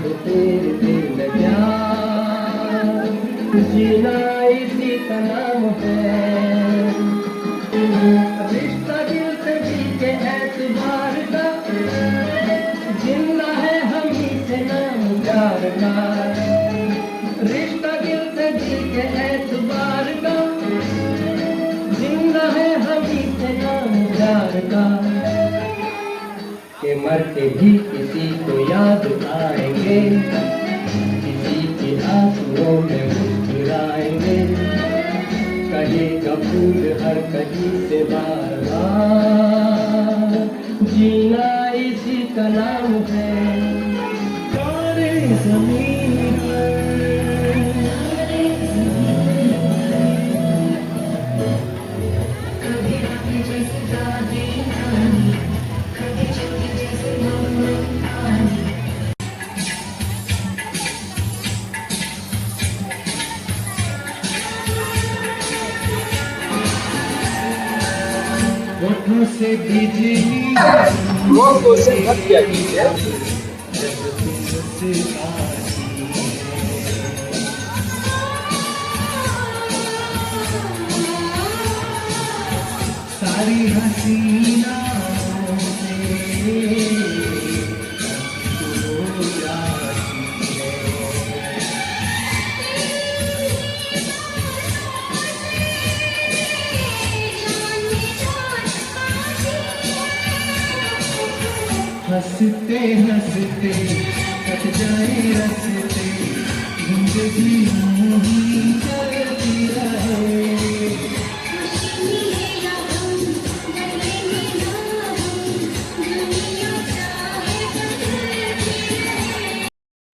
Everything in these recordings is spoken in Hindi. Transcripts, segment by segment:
हो तेरे दिल लगा, जीना इसी का नाम है। रिश्ता दिल से जी के एतबार का, जिंदा है हम ही से नाम प्यार का। रिश्ता दिल से जी के एतबार का, जिंदा है हम ही से नाम प्यार का। के मर के भी किसी को याद आएंगे, किसी के आंसुओं में मुस्कुराएंगे। कहेगा फूल हर कहीं से बार बार, जीना इसी का नाम है। सारे ज़मीन पर होठों से बिजली वो क्वेश्चन मत किया कीजिए। सारी हसीना हंसते हंसते कट जाए रस्ते, जिंदगी यूं ही चलती रहे।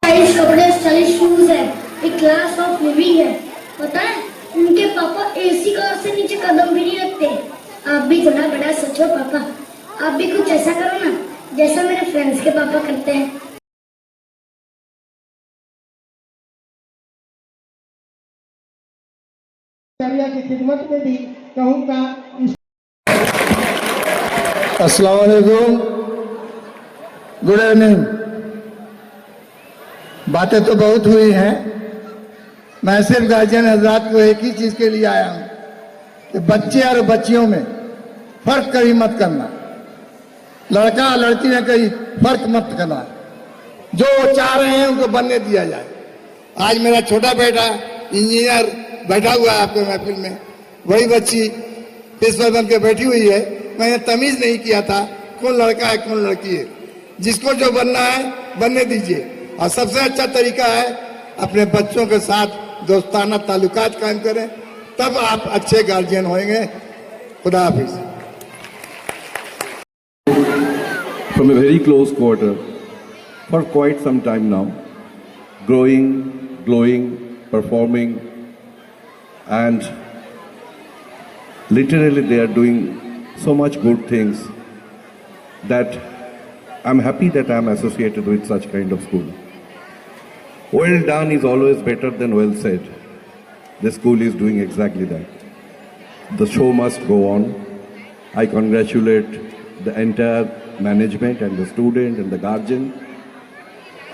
स्टाइलिश कपड़े, स्टाइलिश शूज है, एक क्लास ऑफ लिविंग है। पता है उनके पापा एसी कार से नीचे कदम भी नहीं रखते। आप भी थोड़ा बड़ा सोचो पापा, आप भी कुछ ऐसा करो ना जैसा मेरे फ्रेंड्स के पापा करते हैं। की खिदमत में भी कहूँगा। अस्सलाम वालेकुम, गुड इवनिंग। बातें तो बहुत हुई हैं, मैं सिर्फ गार्जियन हजरात को एक ही चीज के लिए आया हूं कि बच्चे और बच्चियों में फर्क कभी मत करना, लड़का लड़की में कहीं फर्क मत करना। जो वो चाह रहे हैं उनको बनने दिया जाए। आज मेरा छोटा बेटा इंजीनियर बैठा हुआ है आपके महफिल में, वही बच्ची प्रिंसिपल बन के बैठी हुई है। मैंने तमीज नहीं किया था कौन लड़का है कौन लड़की है। जिसको जो बनना है बनने दीजिए, और सबसे अच्छा तरीका है अपने बच्चों के साथ दोस्ताना ताल्लुकात कायम करें, तब आप अच्छे गार्जियन होंगे। खुदा हाफिज। From a very close quarter, for quite some time now, growing, glowing, performing, and literally they are doing so much good things that I'm happy that I'm associated with such kind of school. Well done is always better than well said. The school is doing exactly that. The show must go on. I congratulate the entire management and the student and the guardian,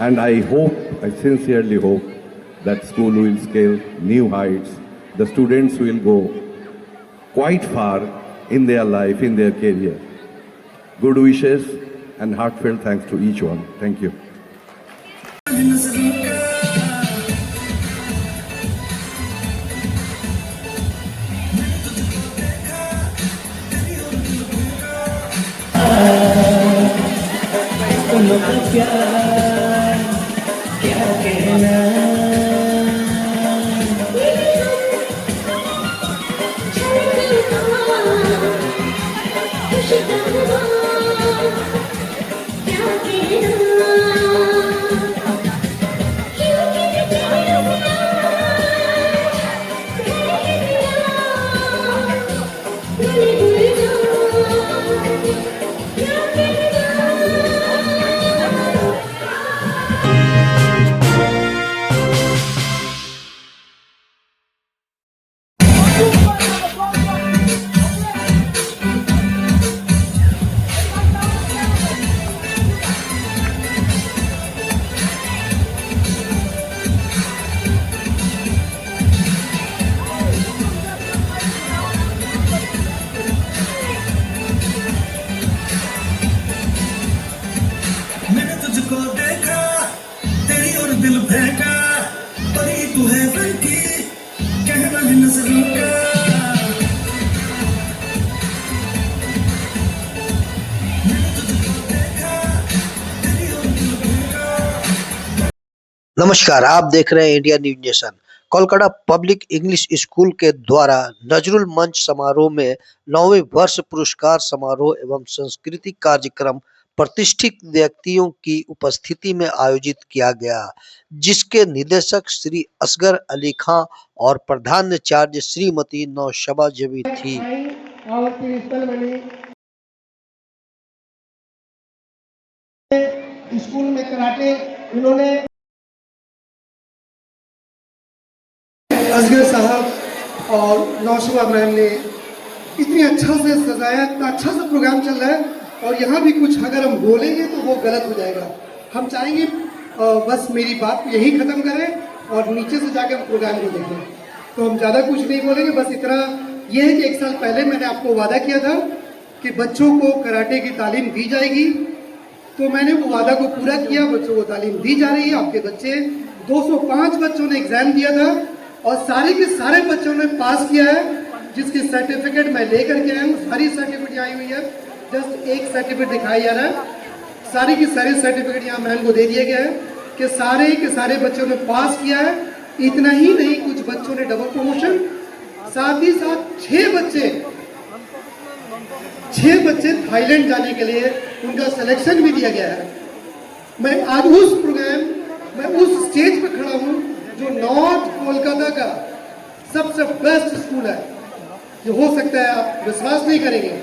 and I hope, I sincerely hope that school will scale new heights. The students will go quite far in their life, in their career. Good wishes and heartfelt thanks to each one. Thank you. प्यार क्या कहना, दिल फेंका परी तू है बनकी कहना है नजरों का नमस्कार, आप देख रहे हैं India news nation. Kolkata public English school के द्वारा नजरुल मंच समारोह में 9वें वर्ष पुरस्कार समारोह एवं सांस्कृतिक कार्यक्रम प्रतिष्ठित व्यक्तियों की उपस्थिति में आयोजित किया गया, जिसके निदेशक श्री असगर अली खां और प्रधानाचार्य श्रीमती नौशबा जबी थी। और प्रिंसिपल बने, स्कूल में कराटे इन्होंने असगर साहब और नौशबा मैम ने इतनी अच्छा से सजाया, इतना अच्छा सा प्रोग्राम चल रहा है और यहाँ भी कुछ अगर हम बोलेंगे तो वो गलत हो जाएगा। हम चाहेंगे बस मेरी बात यही ख़त्म करें और नीचे से जाकर हम प्रोग्राम को देखें। तो हम ज़्यादा कुछ नहीं बोलेंगे, बस इतना ये है कि 1 साल पहले मैंने आपको वादा किया था कि बच्चों को कराटे की तालीम दी जाएगी, तो मैंने वो वादा को पूरा किया। बच्चों को तालीम दी जा रही है। आपके बच्चे 205 बच्चों ने एग्ज़ाम दिया था और सारे के सारे बच्चों ने पास किया है, जिसकी सर्टिफिकेट मैं लेकर के आया हूँ। सारी सर्टिफिकेट आई हुई है, जस्ट एक सर्टिफिकेट दिखाई जा रहा है। सारी की सारी सर्टिफिकेट यहाँ मैम को दे दिया गया है कि सारे के सारे बच्चों ने पास किया है। इतना ही नहीं, कुछ बच्चों ने डबल प्रमोशन, साथ ही साथ 6 बच्चे थाईलैंड जाने के लिए उनका सिलेक्शन भी दिया गया है। मैं आज उस प्रोग्राम मैं उस स्टेज पर खड़ा हूँ जो नॉर्थ कोलकाता का सबसे बेस्ट स्कूल है। जो हो सकता है आप विश्वास नहीं करेंगे,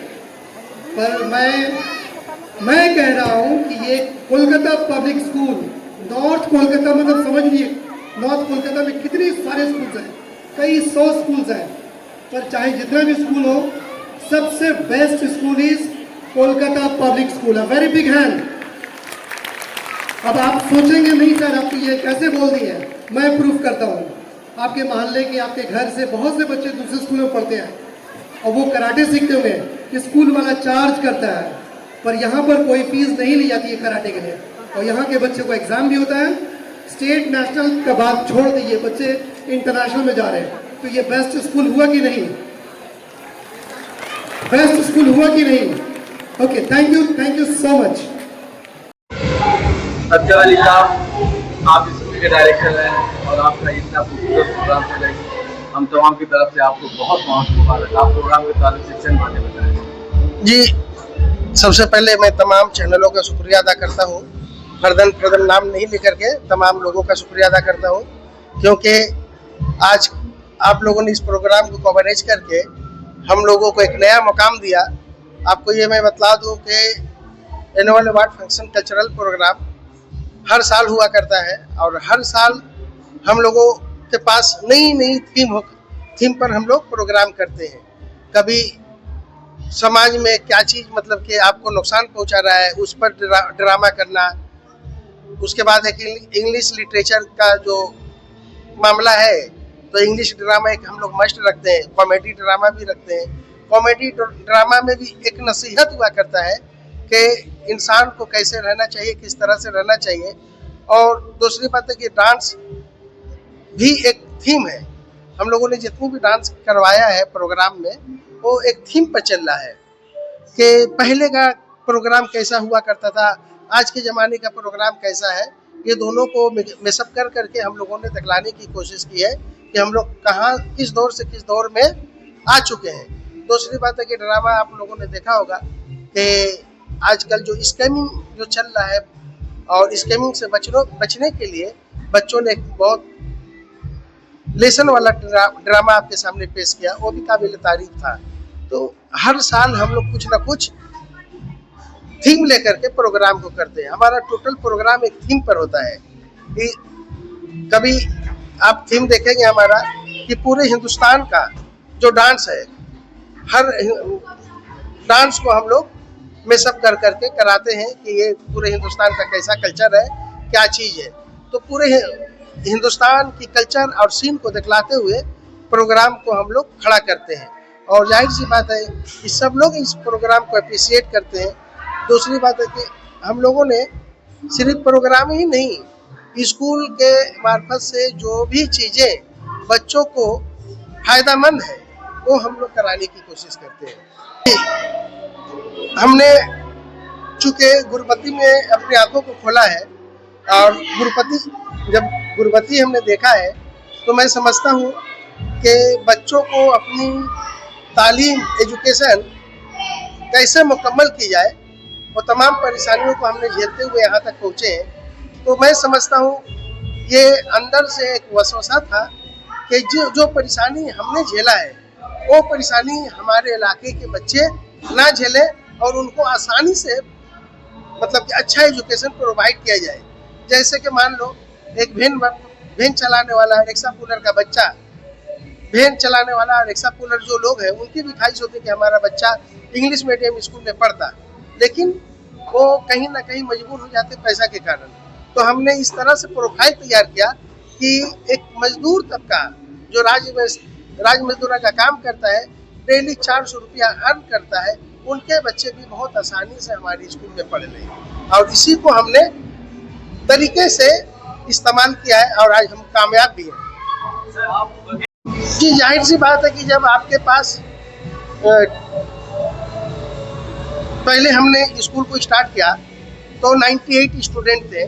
पर मैं कह रहा हूं कि ये Kolkata public school, north Kolkata मतलब समझ लीजिए नॉर्थ कोलकाता में कितने सारे स्कूल्स हैं, कई 100 स्कूल्स हैं, पर चाहे जितना भी स्कूल हो, सबसे best school is Kolkata public school. है वेरी बिग हैंड। अब आप सोचेंगे नहीं सर आप ये कैसे बोल दिए, मैं प्रूफ करता हूँ। आपके मोहल्ले के, आपके घर से बहुत से बच्चे दूसरे स्कूल में पढ़ते हैं और वो कराटे सीखते हुए स्कूल वाला चार्ज करता है, पर यहाँ पर कोई फीस नहीं ली जाती है कराटे के लिए। और यहाँ के बच्चे को एग्जाम भी होता है। स्टेट नेशनल का बात छोड़ दीजिए, बच्चे इंटरनेशनल में जा रहे हैं। तो ये बेस्ट स्कूल हुआ कि नहीं? बेस्ट स्कूल हुआ कि नहीं? Okay, thank you so much. Asgar Ali साहब, आप इस स्कूल के डायरेक्टर हैं और आपका इतना खूबसूरत प्रोग्राम चलेगा। हम तमाम की तरफ से आपको बहुत बहुत मुबारक। आप प्रोग्राम के ताल्लुक से चंद बातें बताएं। जी, सबसे पहले मैं तमाम चैनलों का शुक्रिया अदा करता हूँ। फर्दन नाम नहीं लेकर के तमाम लोगों का शुक्रिया अदा करता हूँ, क्योंकि आज आप लोगों ने इस प्रोग्राम को कवरेज करके हम लोगों को एक नया मुकाम दिया। आपको ये मैं बतला दूँ कि annual award function cultural programme हर साल हुआ करता है और हर साल हम लोगों के पास नई थीम पर हम लोग प्रोग्राम करते हैं। कभी समाज में क्या चीज़ मतलब कि आपको नुकसान पहुंचा रहा है उस पर ड्रामा करना। उसके बाद है कि इंग्लिश लिटरेचर का जो मामला है तो इंग्लिश ड्रामा एक हम लोग मस्ट रखते हैं, कॉमेडी ड्रामा भी रखते हैं। कॉमेडी ड्रामा में भी एक नसीहत हुआ करता है कि इंसान को कैसे रहना चाहिए, किस तरह से रहना चाहिए। और दूसरी बात है कि डांस भी एक थीम है। हम लोगों ने जितनी भी डांस करवाया है प्रोग्राम में वो एक थीम पर चल रहा है कि पहले का प्रोग्राम कैसा हुआ करता था, आज के ज़माने का प्रोग्राम कैसा है। ये दोनों को मिक्सअप कर करके हम लोगों ने दिखलाने की कोशिश की है कि हम लोग कहाँ किस दौर से किस दौर में आ चुके हैं। दूसरी बात है कि ड्रामा आप लोगों ने देखा होगा कि आजकल जो स्कैमिंग जो चल रहा है और स्कैमिंग से बचने के लिए बच्चों ने एक बहुत लेसन वाला ड्रामा आपके सामने पेश किया, वो भी काबिल तारीफ था। तो हर साल हम लोग कुछ ना कुछ थीम लेकर के प्रोग्राम को करते हैं। हमारा टोटल प्रोग्राम एक थीम पर होता है। कभी आप थीम देखेंगे हमारा कि पूरे हिंदुस्तान का जो डांस है, हर डांस को हम लोग मिक्सअप कर करके कराते हैं कि ये पूरे हिंदुस्तान का कैसा कल्चर है, क्या चीज़ है। तो पूरे हिंदुस्तान की कल्चर और सीन को दिखलाते हुए प्रोग्राम को हम लोग खड़ा करते हैं और जाहिर सी बात है कि सब लोग इस प्रोग्राम को अप्रिशिएट करते हैं। दूसरी बात है कि हम लोगों ने सिर्फ प्रोग्राम ही नहीं स्कूल के मार्फत से जो भी चीज़ें बच्चों को फायदामंद है वो हम लोग कराने की कोशिश करते हैं। हमने चूँकि गुरुपति में अपनी आंखों को खोला है और जब गुरुपति हमने देखा है तो मैं समझता हूँ कि बच्चों को अपनी तालीम एजुकेशन कैसे मुकम्मल की जाए वो तमाम परेशानियों को हमने झेलते हुए यहाँ तक पहुँचे हैं। तो मैं समझता हूँ ये अंदर से एक वसवसा था कि जो परेशानी हमने झेला है वो परेशानी हमारे इलाके के बच्चे ना झेलें और उनको आसानी से मतलब कि अच्छा एजुकेशन प्रोवाइड किया जाए। जैसे कि मान लो एक वैन चलाने वाला रिक्शा पुलर का बच्चा, वैन चलाने वाला रिक्शा पुलर जो लोग हैं उनकी भी ख्वाहिश होती है कि हमारा बच्चा इंग्लिश मीडियम स्कूल में पढ़ता, लेकिन वो कहीं ना कहीं मजबूर हो जाते पैसा के कारण। तो हमने इस तरह से प्रोफाइल तैयार किया कि एक मजदूर तबका जो राज मजदूरा का काम करता है, डेली 400 रुपया अर्न करता है, उनके बच्चे भी बहुत आसानी से हमारे स्कूल में पढ़ रहे हैं और इसी को हमने तरीके से इस्तेमाल किया है और आज हम कामयाब भी हैं। जी जाहिर सी बात है कि जब आपके पास पहले हमने स्कूल को स्टार्ट किया तो 98 स्टूडेंट थे,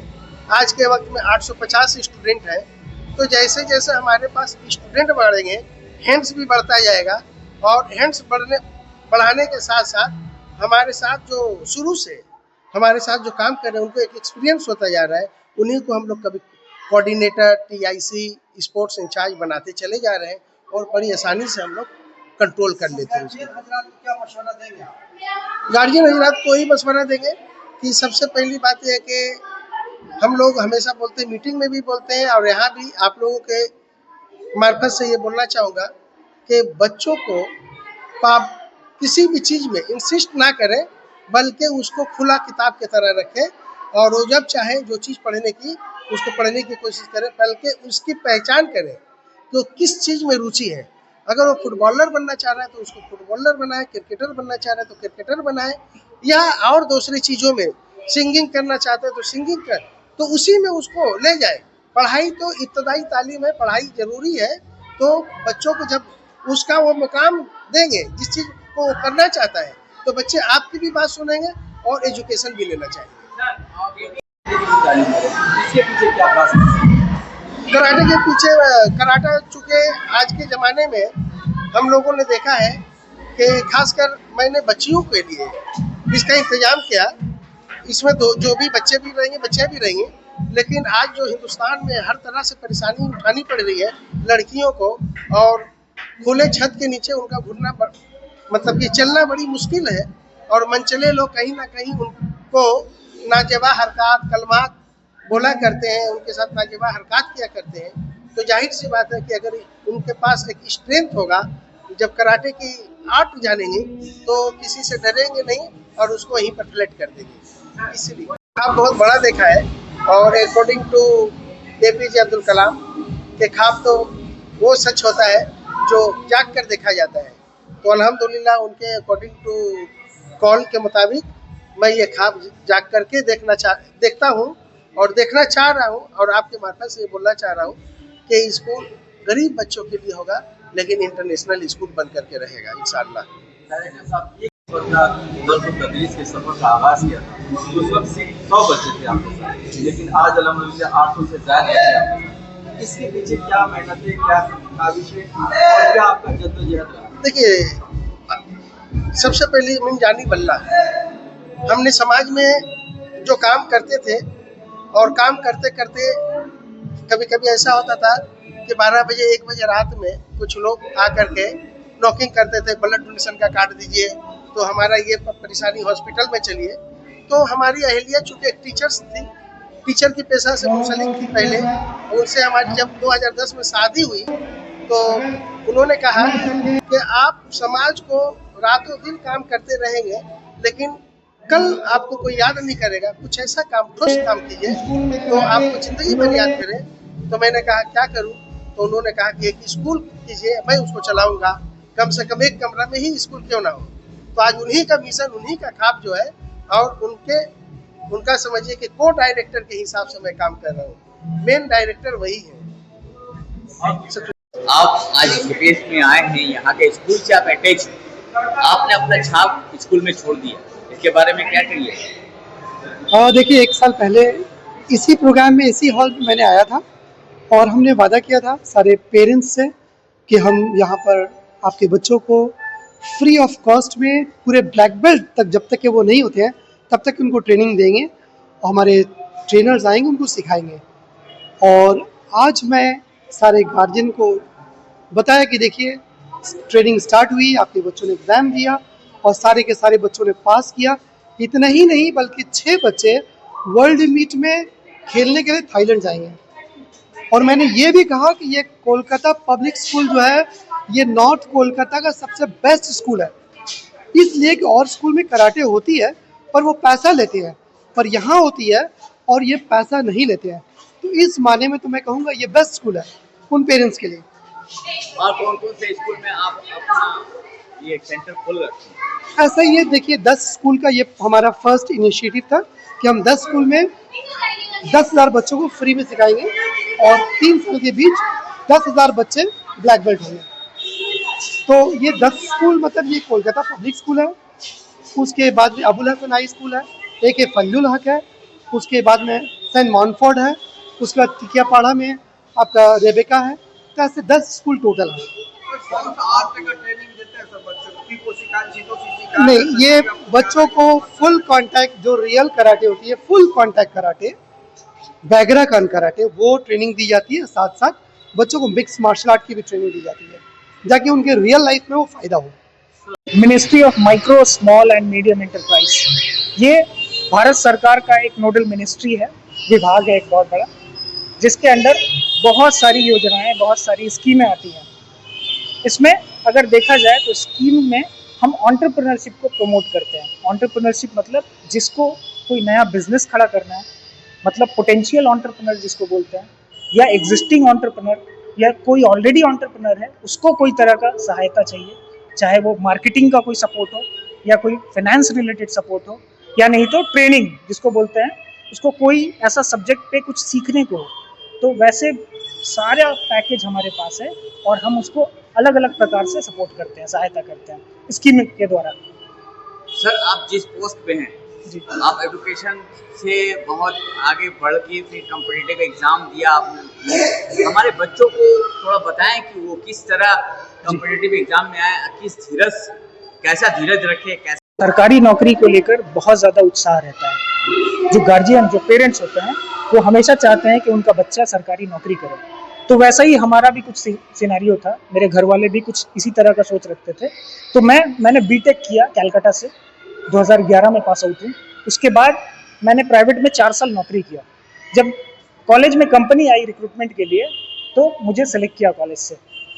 आज के वक्त में 850 स्टूडेंट हैं। तो जैसे जैसे हमारे पास स्टूडेंट बढ़ेंगे हैंड्स भी बढ़ता जाएगा और हैंड्स बढ़ाने के साथ साथ हमारे साथ जो शुरू से हमारे साथ जो काम कर रहे हैं उनको एक एक्सपीरियंस होता जा रहा है। उन्हीं को हम लोग कभी कोऑर्डिनेटर, टीआईसी, स्पोर्ट्स इंचार्ज बनाते चले जा रहे हैं और बड़ी आसानी से हम लोग कंट्रोल कर लेते हैं। गार्जियन हजरात को ही मशवरा देंगे कि सबसे पहली बात यह है कि हम लोग हमेशा बोलते हैं, मीटिंग में भी बोलते हैं और यहाँ भी आप लोगों के मार्फत से ये बोलना चाहूँगा कि बच्चों को किसी भी चीज़ में इंसिस्ट ना करें, बल्कि उसको खुला किताब की तरह रखें और वो जब चाहे जो चीज़ पढ़ने की उसको पढ़ने की कोशिश करें, बल्कि उसकी पहचान करें तो किस चीज़ में रुचि है। अगर वो फुटबॉलर बनना चाह रहा है तो उसको फुटबॉलर बनाए, क्रिकेटर बनना चाह रहा है तो क्रिकेटर बनाए, या और दूसरी चीज़ों में सिंगिंग करना चाहता है तो सिंगिंग कर, तो उसी में उसको ले जाए। पढ़ाई तो इब्तदाई तालीम है, पढ़ाई ज़रूरी है, तो बच्चों को जब उसका वो मुकाम देंगे जिस चीज़ को करना चाहता है तो बच्चे आपकी भी बात सुनेंगे और एजुकेशन भी लेना चाहेंगे। कराटे के पीछे कराटा चूँकि आज के ज़माने में हम लोगों ने देखा है कि खासकर मैंने बच्चियों के लिए इसका इंतजाम किया। इसमें जो भी बच्चे भी रहेंगे, लेकिन आज जो हिंदुस्तान में हर तरह से परेशानी उठानी पड़ रही है लड़कियों को, और खुले छत के नीचे उनका घूमना मतलब कि चलना बड़ी मुश्किल है, और मनचले लोग कहीं ना कहीं उनको नाजेबा हरकत कलमात बोला करते हैं, उनके साथ नाजेबा हरकत किया करते हैं। तो जाहिर सी बात है कि अगर उनके पास एक स्ट्रेंथ होगा, जब कराटे की आर्ट जानेंगे तो किसी से डरेंगे नहीं और उसको वहीं पर फ्लैट कर देंगे। इसलिए ख्वाब बहुत बड़ा देखा है, और according to APJ Abdul Kalam के ख्वाब तो वो सच होता है जो जाग कर देखा जाता है। तो अल्हम्दुलिल्लाह उनके अकॉर्डिंग टू कॉल के मुताबिक मैं ये ख्वाब जाग करके देखता हूँ और देखना चाह रहा हूँ, और आपके मार्फत से ये बोलना चाह रहा हूँ कि स्कूल गरीब बच्चों के लिए होगा लेकिन इंटरनेशनल स्कूल बन करके रहेगा इंशाअल्लाह। डायरेक्टर साहब, एक तदरीस के सफर का आगाज किया था, उस वक्त 100 बच्चे थे आपके साथ, लेकिन आज अल्हम्दुलिल्लाह 800 से ज़्यादा बच्चे आपके साथ। इसके पीछे क्या मेहनत है, क्या काविशें और क्या आपका जद्दोजहद रहा? देखिए, सबसे पहले मिन जानी बल्ला, हमने समाज में जो काम करते थे और काम करते करते कभी कभी ऐसा होता था कि 12 बजे 1 बजे रात में कुछ लोग आकर के नॉकिंग करते थे, ब्लड डोनेशन का कार्ड दीजिए, तो हमारा ये परेशानी हॉस्पिटल में चलिए। तो हमारी अहलिया चूँकि एक टीचर्स थी, टीचर की पेशा से मुंसलिक थी पहले, उनसे हमारी जब 2010 में शादी हुई तो उन्होंने कहा कि आप समाज को रातों दिन काम करते रहेंगे लेकिन कल आपको कोई याद नहीं करेगा, कुछ ऐसा काम ठोस काम कीजिए तो आपको जिंदगी भर याद करें। तो मैंने कहा क्या करूं? तो उन्होंने कहा कि एक स्कूल कीजिए, मैं उसको चलाऊंगा, कम से कम एक कमरा में ही स्कूल क्यों ना हो। तो आज उन्हीं का मिशन, उन्हीं का ख्वाब जो है, और उनका समझिए कि को डायरेक्टर के हिसाब से मैं काम कर रहा हूँ। मेन डायरेक्टर वही है। आप आज विदेश में आए हैं, यहाँ के स्कूल से आप अटैच, आपने अपना छाप स्कूल में छोड़ दिया, इसके बारे में क्या कहिए? देखिए, 1 साल पहले इसी प्रोग्राम में, इसी हॉल में मैंने आया था और हमने वादा किया था सारे पेरेंट्स से कि हम यहाँ पर आपके बच्चों को फ्री ऑफ कॉस्ट में पूरे ब्लैक बेल्ट तक, जब तक कि वो नहीं होते हैं तब तक उनको ट्रेनिंग देंगे और हमारे ट्रेनर्स आएंगे, उनको सिखाएंगे। और आज मैं सारे गार्जियन को बताया कि देखिए, ट्रेनिंग स्टार्ट हुई, आपके बच्चों ने एग्ज़ाम दिया और सारे के सारे बच्चों ने पास किया। इतना ही नहीं बल्कि 6 बच्चे वर्ल्ड मीट में खेलने के लिए थाईलैंड जाएंगे। और मैंने ये भी कहा कि ये कोलकाता पब्लिक स्कूल जो है, ये नॉर्थ कोलकाता का सबसे बेस्ट स्कूल है, इसलिए कि और स्कूल में कराटे होती है पर वो पैसा लेते हैं, पर यहाँ होती है और ये पैसा नहीं लेते हैं। तो इस माने में तो मैं कहूँगा ये बेस्ट स्कूल है उन पेरेंट्स के लिए। और कौन कौन से स्कूल में आप अपना ये सेंटर खोल रखते हैं? ऐसा ही है, देखिए 10 स्कूल का ये हमारा फर्स्ट इनिशिएटिव था कि हम 10 स्कूल में 10,000 बच्चों को फ्री में सिखाएंगे और 3 साल के बीच 10,000 बच्चे ब्लैक बेल्ट होंगे। तो ये 10 स्कूल मतलब ये कोलकाता पब्लिक स्कूल है, उसके बाद में अबुल हसन हाई स्कूल है, एक फल्लुल हक है, उसके बाद में सेंट मॉनफोर्ड है, उसके बाद टिकियापाड़ा में आपका रेबेका है। तो ऐसे 10 स्कूल टोटल है। नहीं, ये बच्चों को फुल कांटेक्ट, जो रियल कराटे होती है, फुल कांटेक्ट कराटे, बैगरा कान कराटे, वो ट्रेनिंग दी जाती है। साथ साथ बच्चों को मिक्स मार्शल आर्ट की भी ट्रेनिंग दी जाती है, ताकि उनके रियल लाइफ में वो फ़ायदा हो। Ministry of micro, small and medium enterprise, ये भारत सरकार का एक नोडल मिनिस्ट्री है, विभाग है एक बहुत बड़ा, जिसके अंदर बहुत सारी योजनाएं, बहुत सारी स्कीमें आती हैं। इसमें अगर देखा जाए तो स्कीम में हम एंटरप्रेन्योरशिप को प्रमोट करते हैं। एंटरप्रेन्योरशिप मतलब जिसको कोई नया बिजनेस खड़ा करना है, मतलब पोटेंशियल एंटरप्रेन्योर जिसको बोलते हैं, या एग्जिस्टिंग एंटरप्रेन्योर, या कोई ऑलरेडी एंटरप्रेन्योर है उसको कोई तरह का सहायता चाहिए, चाहे वो मार्केटिंग का कोई सपोर्ट हो या कोई फाइनेंस रिलेटेड सपोर्ट हो, या नहीं तो ट्रेनिंग जिसको बोलते हैं, उसको कोई ऐसा सब्जेक्ट पे कुछ सीखने को हो। तो वैसे सारा पैकेज हमारे पास है और हम उसको अलग अलग प्रकार से सपोर्ट करते हैं, सहायता करते हैं स्कीम के द्वारा। सर, आप जिस पोस्ट पे हैं जी, आप एजुकेशन से बहुत आगे बढ़ के फिर कॉम्पिटिटिव एग्जाम दिया आपने। हमारे बच्चों को थोड़ा बताएं कि वो किस तरह कॉम्पिटिटिव एग्जाम में आए, कैसा धीरज रखे, कैसे। सरकारी नौकरी को लेकर बहुत ज़्यादा उत्साह रहता है। जो गार्जियन, जो पेरेंट्स होते हैं, वो हमेशा चाहते हैं कि उनका बच्चा सरकारी नौकरी करे। तो वैसा ही हमारा भी कुछ सिनेरियो था, मेरे घर वाले भी कुछ इसी तरह का सोच रखते थे। तो मैंने बीटेक किया कैलकाटा से, 2011 में पास आउट हूँ। उसके बाद मैंने प्राइवेट में 4 साल नौकरी किया। जब कॉलेज में कंपनी आई रिक्रूटमेंट के लिए तो मुझे सेलेक्ट किया कॉलेज से,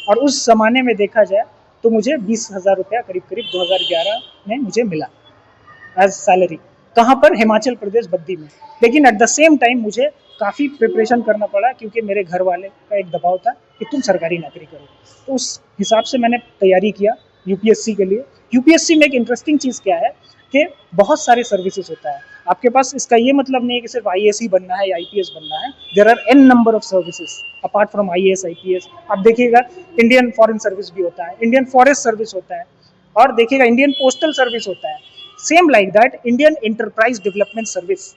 और उस ज़माने में देखा जाए तो मुझे 20,000 रुपया करीब 2011 में मुझे मिला एज सैलरी। कहाँ पर? हिमाचल प्रदेश, बद्दी में। लेकिन एट द सेम टाइम मुझे काफ़ी प्रिपरेशन करना पड़ा, क्योंकि मेरे घर वाले का एक दबाव था कि तुम सरकारी नौकरी करो। तो उस हिसाब से मैंने तैयारी किया यूपीएससी के लिए। यूपीएससी में एक इंटरेस्टिंग चीज़ क्या है कि बहुत सारे सर्विसेज होता है आपके पास। इसका ये मतलब नहीं है कि सिर्फ आईएएस ही बनना है या आईपीएस बनना है। There are n number of services apart from IAS, IPS. आप देखिएगा इंडियन फॉरेन सर्विस भी होता है, इंडियन फॉरेस्ट सर्विस होता है, और देखिएगा इंडियन पोस्टल सर्विस होता है। Same like that Indian enterprise development service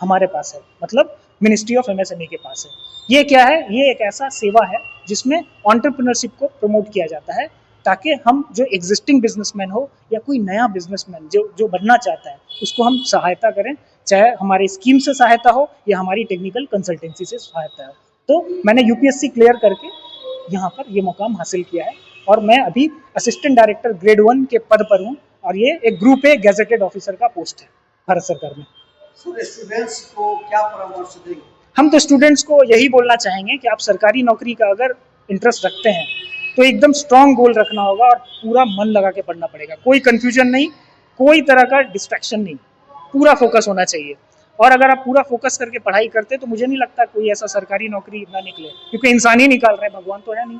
हमारे पास है, मतलब मिनिस्ट्री ऑफ एमएसएमई के पास है। ये क्या है? ये एक ऐसा सेवा है जिसमें एंटरप्रेन्योरशिप को प्रमोट किया जाता है, ताकि हम जो एग्जिस्टिंग बिजनेसमैन हो या कोई नया बिजनेसमैन जो बनना चाहता है उसको हम सहायता करें, चाहे हमारी स्कीम से सहायता हो या हमारी टेक्निकल कंसल्टेंसी से सहायता हो। तो मैंने यूपीएससी क्लियर करके यहाँ पर ये मुकाम हासिल किया है, और मैं अभी असिस्टेंट डायरेक्टर ग्रेड 1 के पद पर हूँ, और ये एक ग्रुप ए गैजेटेड ऑफिसर का पोस्ट है भारत सरकार में। स्टूडेंट्स को क्या परामर्श देंगे? हम तो स्टूडेंट्स को यही बोलना चाहेंगे कि आप सरकारी नौकरी का अगर इंटरेस्ट रखते हैं तो एकदम स्ट्रांग गोल रखना होगा और पूरा मन लगा के पढ़ना पड़ेगा। कोई कंफ्यूजन नहीं, कोई तरह का डिस्ट्रैक्शन नहीं, पूरा फोकस होना चाहिए। और अगर आप पूरा फोकस करके पढ़ाई करते तो मुझे नहीं लगता कोई ऐसा सरकारी नौकरी ना निकले, क्योंकि इंसान ही निकाल रहे हैं, भगवान तो है नहीं,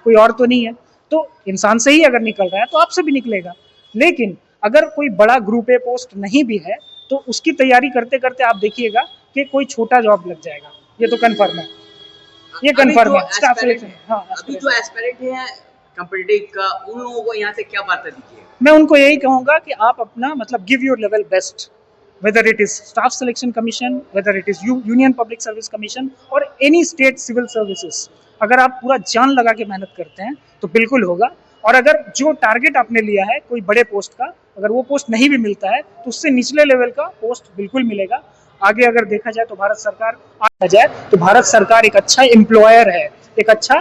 कोई और तो नहीं है। तो इंसान से ही अगर निकल रहा है तो आपसे भी निकलेगा। लेकिन अगर कोई बड़ा ग्रुप ए पोस्ट नहीं भी है तो उसकी तैयारी करते करते आप देखिएगा कि कोई छोटा जॉब लग जाएगा, ये तो कंफर्म है, ये कंफर्म है। स्टाफ सिलेक्शन, हाँ, अभी जो एस्पिरेंट है कॉम्पिटिटिव का, उन लोगों को यहाँ से क्या वार्ता दीजिए? मैं उनको यही कहूँगा कि आप अपना मतलब give your level best, whether it is staff selection commission, whether it is union public service commission और any state civil services, अगर आप पूरा जान लगा के मेहनत करते हैं तो बिल्कुल होगा। और अगर जो टारगेट आपने लिया है कोई बड़े पोस्ट का, अगर वो पोस्ट नहीं भी मिलता है तो उससे निचले लेवल का पोस्ट बिल्कुल मिलेगा। आगे अगर देखा जाए तो भारत सरकार आ जाए तो भारत सरकार एक अच्छा एम्प्लॉयर है, एक अच्छा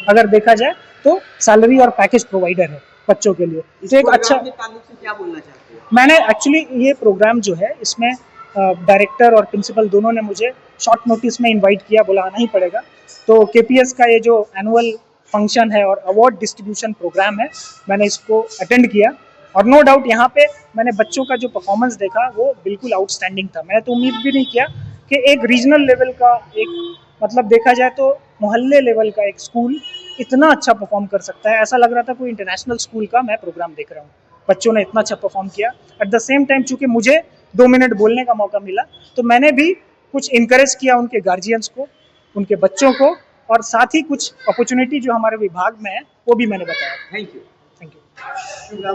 अगर देखा जाए तो सैलरी और पैकेज प्रोवाइडर है बच्चों के लिए। तो एक अच्छा, क्या बोलना चाहते हैं? मैंने एक्चुअली ये प्रोग्राम जो है इसमें डायरेक्टर और प्रिंसिपल दोनों ने मुझे शॉर्ट नोटिस में इनवाइट किया, बोला आना ही पड़ेगा। तो केपीएस का ये जो एनुअल फंक्शन है और अवार्ड डिस्ट्रीब्यूशन प्रोग्राम है, मैंने इसको अटेंड किया और नो डाउट यहाँ पे मैंने बच्चों का जो परफॉर्मेंस देखा वो बिल्कुल आउटस्टैंडिंग था। मैंने तो उम्मीद भी नहीं किया कि एक रीजनल लेवल का, एक मतलब देखा जाए तो मोहल्ले लेवल का एक स्कूल इतना अच्छा परफॉर्म कर सकता है। ऐसा लग रहा था कोई इंटरनेशनल स्कूल का मैं प्रोग्राम देख रहा हूँ। बच्चों ने इतना अच्छा परफॉर्म किया। एट द सेम टाइम चूंकि मुझे 2 मिनट बोलने का मौका मिला तो मैंने भी कुछ इनकरेज किया उनके गार्जियंस को, उनके बच्चों को, और साथ ही कुछ अपॉर्चुनिटी जो हमारे विभाग में है वो भी मैंने बताया। Thank you. Thank you.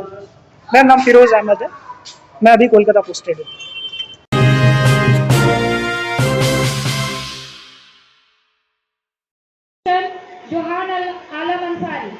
मेरा नाम फिरोज अहमद है, मैं अभी कोलकाता पोस्टेड हूँ। जोहान आलम अंसारी।